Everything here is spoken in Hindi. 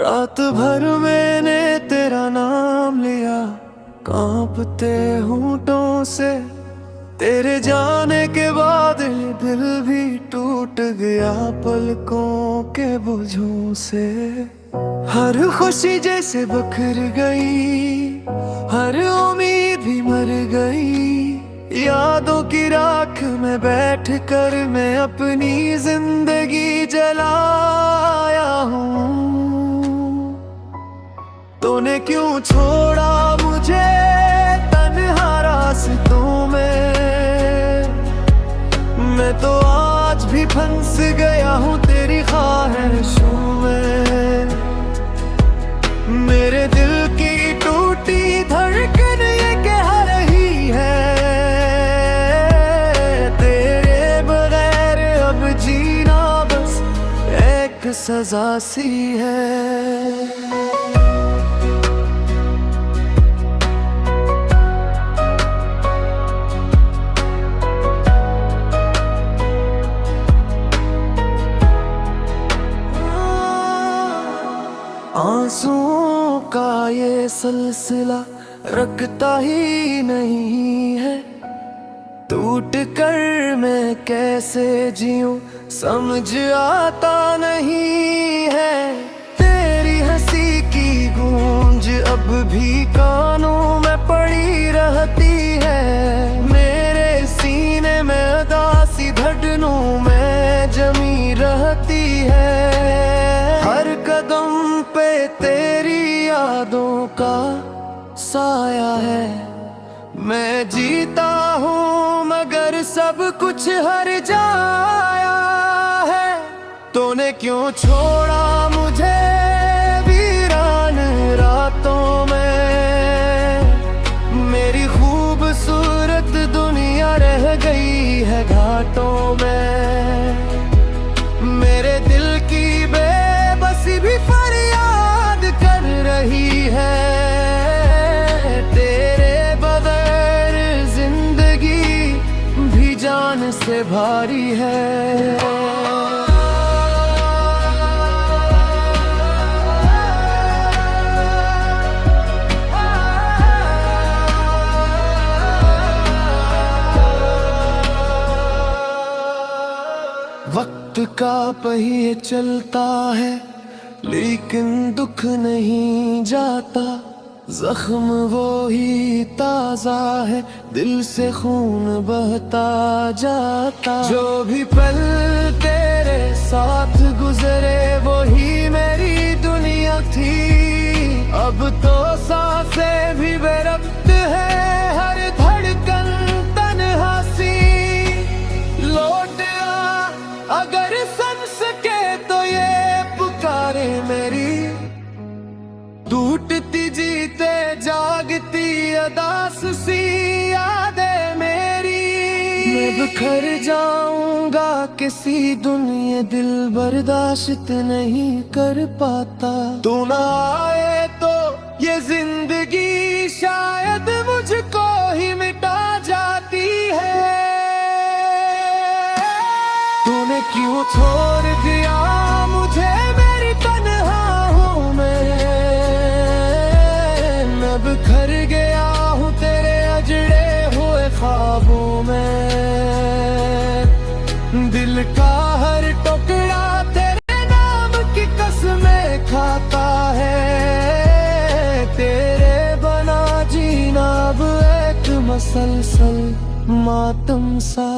रात भर मैंने तेरा नाम लिया, कांपते होंठों से। तेरे जाने के बाद दिल भी टूट गया पलकों के बोझों से। हर खुशी जैसे बखर गई, हर उम्मीद भी मर गई। यादों की राख में बैठ कर मैं अपनी जिंदगी जलाया हूँ। तूने क्यों छोड़ा मुझे तन्हा रास्तों में? मैं तो आज भी फंस गया हूँ तेरी ख्वाहिशों में। मेरे दिल की टूटी धड़कन ये कह रही है, तेरे बगैर अब जीना बस एक सजा सी है। आंसुओं का ये सिलसिला रुकता ही नहीं है। टूट कर मैं कैसे जीऊं समझ आता नहीं है। तेरी हंसी की गूंज अब भी कानों में पड़ी रहती है। मेरे सीने में उदासी धड़कनों में जमी रहती है। हर कदम पे तेरी यादों का साया है। मैं जीता हूँ मगर सब कुछ हर जाया है। तूने क्यों छोड़ा मुझे वीरान रातों में? मेरी खूबसूरत दुनिया रह गई है घाटों में। मेरे दिल की बेबसी भी फरियाद कर रही है। तेरे बगैर जिंदगी भी जान से भारी है। वक्त का पहिए चलता है लेकिन दुख नहीं जाता। जख्म वो ही ताजा है, दिल से खून बहता जाता। जो भी पल तेरे साथ गुजरे वो ही मेरी दुनिया थी। अब तो सांसें भी बेरब्त है, हर धड़कन तन्हा सी। लौट आ अगर सुन सके तो ये पुकारे मेरी। टूटती जीते जागती अदास सी यादें मेरी। मैं बिखर जाऊंगा किसी दुनिया दिल बर्दाश्त नहीं कर पाता। तू ना आए तो ये जिंदगी शायद मुझको ही मिटा जाती है। तूने क्यों छोड़ दिया मुझे मेरी तन्हा हूँ मैं। बिखर गया हूँ तेरे अजड़े हुए ख्वाबों में। दिल का हर टुकड़ा तेरे नाम की कसमें खाता है। तेरे बना जीना अब एक मसलसल मातम सा